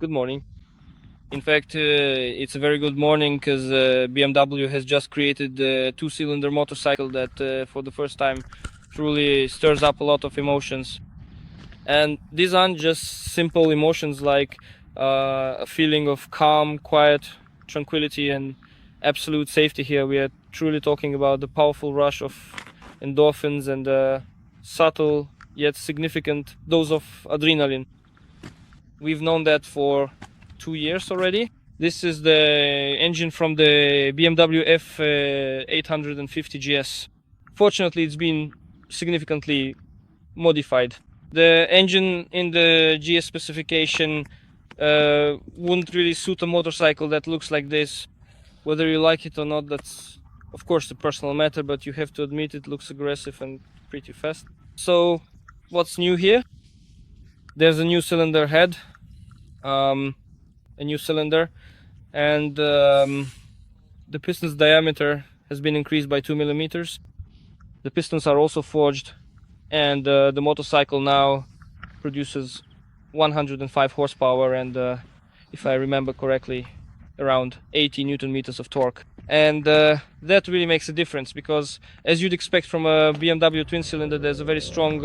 Good morning. In fact, it's a very good morning because BMW has just created a two-cylinder motorcycle that for the first time truly stirs up a lot of emotions. And these aren't just simple emotions like a feeling of calm, quiet, tranquility, and absolute safety here. We are truly talking about the powerful rush of endorphins and a subtle yet significant dose of adrenaline. We've known that for 2 years already. This is the engine from the BMW F 850 GS. Fortunately, it's been significantly modified. The engine in the GS specification wouldn't really suit a motorcycle that looks like this. Whether you like it or not, that's of course a personal matter, but you have to admit it looks aggressive and pretty fast. So what's new here? There's a new cylinder head, a new cylinder, and the piston's diameter has been increased by 2 millimeters. The pistons are also forged, and the motorcycle now produces 105 horsepower and, if I remember correctly, around 80 Newton meters of torque. And that really makes a difference because, as you'd expect from a BMW twin cylinder, there's a very strong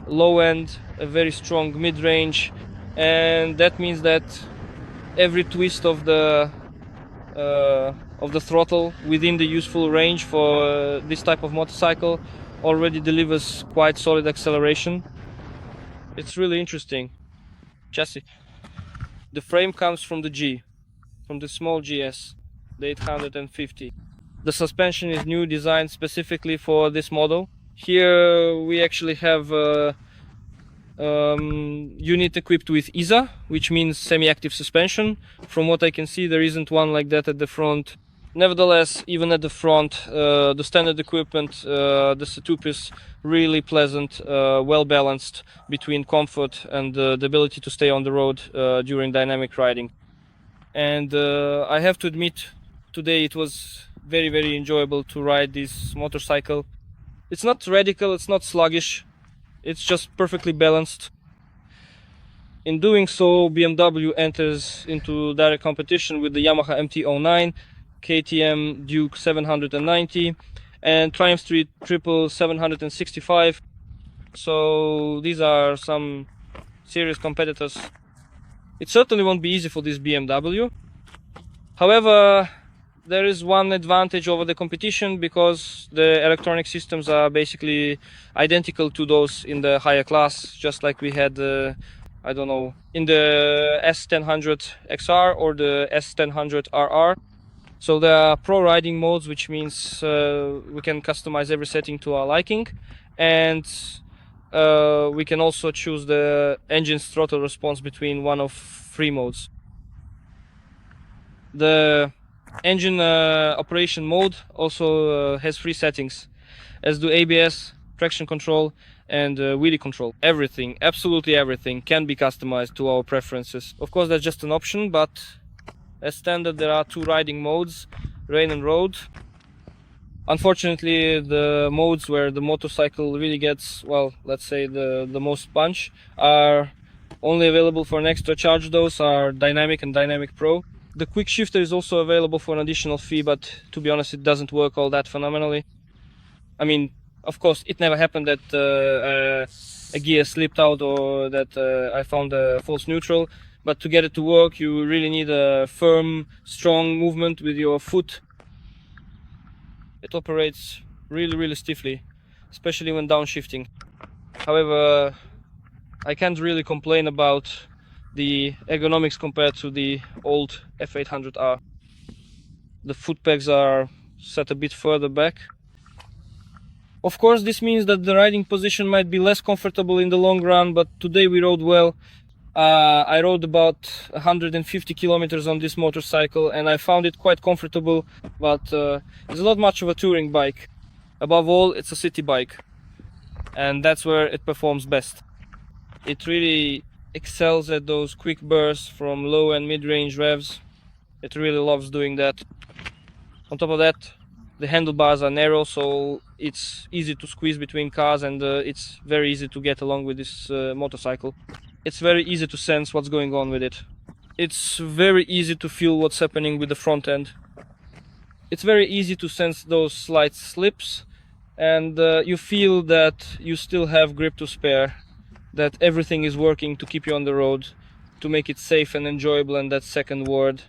low end, a very strong mid range, and that means that every twist of the throttle within the useful range for this type of motorcycle already delivers quite solid acceleration. It's really interesting. Chassis. The frame comes from the small GS, the 850. The suspension is new, designed specifically for this model. Here we actually have a unit equipped with ISA, which means semi-active suspension. From what I can see, there isn't one like that at the front. Nevertheless, even at the front, the standard equipment, the setup is really pleasant, well balanced between comfort and the ability to stay on the road during dynamic riding. And I have to admit, today it was very, very enjoyable to ride this motorcycle. It's not radical, it's not sluggish, it's just perfectly balanced. In doing so, BMW enters into direct competition with the Yamaha MT-09, KTM Duke 790, and Triumph Street Triple 765. So these are some serious competitors. It certainly won't be easy for this BMW. However, there is one advantage over the competition because the electronic systems are basically identical to those in the higher class, just like we had, I don't know, in the S1000 XR or the S1000 RR. So there are pro riding modes, which means we can customize every setting to our liking, and we can also choose the engine's throttle response between one of 3 modes. The engine operation mode also has 3 settings, as do ABS, traction control, and wheelie control. Everything, absolutely everything, can be customized to our preferences. Of course, that's just an option, but as standard there are 2 riding modes, rain and road. Unfortunately, the modes where the motorcycle really gets, well, let's say the most punch are only available for an extra charge. Those are Dynamic and Dynamic Pro. The quick shifter is also available for an additional fee, but to be honest, it doesn't work all that phenomenally. I mean, of course, it never happened that a gear slipped out or that I found a false neutral, but to get it to work, you really need a firm, strong movement with your foot. It operates really, really stiffly, especially when downshifting. However, I can't really complain about the ergonomics compared to the old F800R. The foot pegs are set a bit further back. Of course, this means that the riding position might be less comfortable in the long run, but today we rode well. I rode about 150 kilometers on this motorcycle and I found it quite comfortable, but it's not much of a touring bike. Above all, it's a city bike, and that's where it performs best. It really excels at those quick bursts from low and mid-range revs. It really loves doing that. On top of that, the handlebars are narrow, so it's easy to squeeze between cars, and it's very easy to get along with this motorcycle. It's very easy to sense what's going on with it. it's very easy to feel what's happening with the front end. It's very easy to sense those slight slips, and you feel that you still have grip to spare, that everything is working to keep you on the road, to make it safe and enjoyable. And that second word,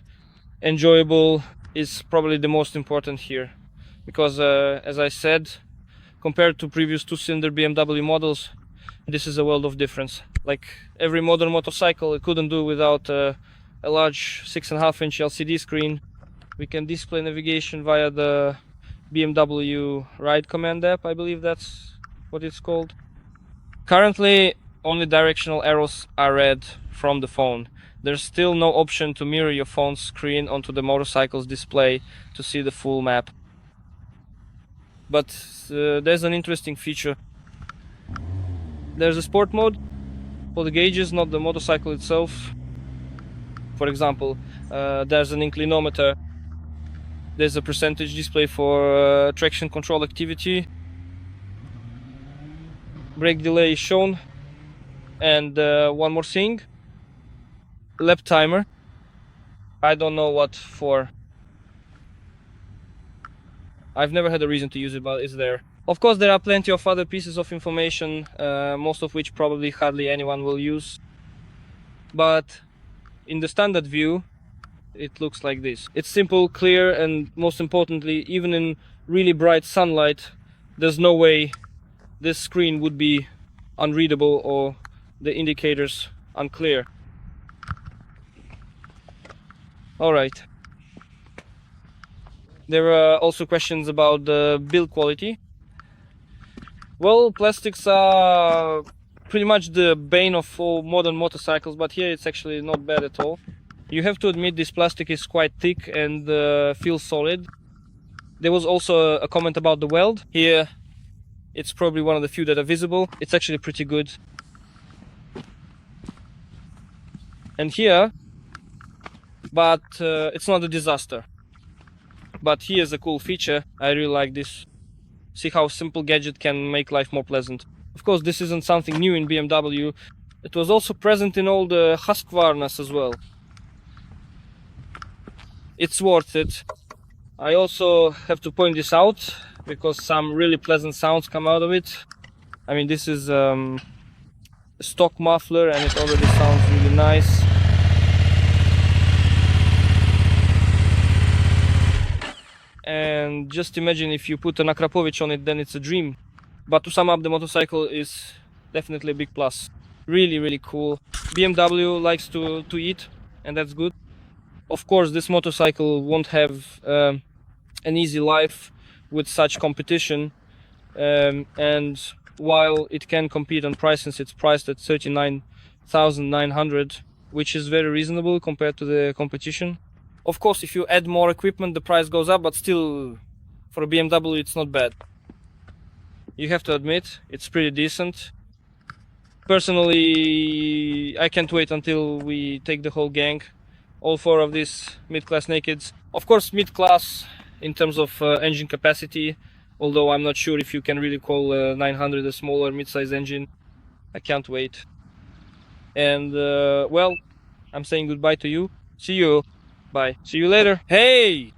enjoyable, is probably the most important here, because as I said, compared to previous two-cylinder BMW models, this is a world of difference. Like every modern motorcycle, it couldn't do without a large 6.5-inch LCD screen. We can display navigation via the BMW Ride Command app, I believe that's what it's called. Currently, only directional arrows are read from the phone. There's still no option to mirror your phone's screen onto the motorcycle's display to see the full map. But there's an interesting feature. There's a sport mode for the gauges, not the motorcycle itself. For example, there's an inclinometer. There's a percentage display for traction control activity. Brake delay is shown. And one more thing, lap timer. I don't know what for. I've never had a reason to use it, but it's there. Of course, there are plenty of other pieces of information, most of which probably hardly anyone will use. But in the standard view, it looks like this. It's simple, clear, and most importantly, even in really bright sunlight, there's no way this screen would be unreadable or the indicators unclear. All right. There are also questions about the build quality. Well, plastics are pretty much the bane of all modern motorcycles, but here it's actually not bad at all. You have to admit this plastic is quite thick and feels solid. There was also a comment about the weld. Here, it's probably one of the few that are visible. It's actually pretty good. And here, but it's not a disaster. But here's a cool feature. I really like this. See how a simple gadget can make life more pleasant. Of course, this isn't something new in BMW. It was also present in all the Husqvarnas as well. It's worth it. I also have to point this out because some really pleasant sounds come out of it. I mean, this is a stock muffler and it already sounds really nice. And just imagine if you put an Akrapovic on it, then it's a dream. But to sum up, the motorcycle is definitely a big plus. Really, really cool. BMW likes to eat, and that's good. Of course, this motorcycle won't have an easy life with such competition. And while it can compete on price, since it's priced at 39,900, which is very reasonable compared to the competition. Of course, if you add more equipment, the price goes up, but still, for a BMW, it's not bad. You have to admit, it's pretty decent. Personally, I can't wait until we take the whole gang, all four of these mid-class nakeds. Of course, mid-class in terms of engine capacity, although I'm not sure if you can really call 900 a small or mid-size engine. I can't wait. And well, I'm saying goodbye to you. See you. Bye. See you later. Hey!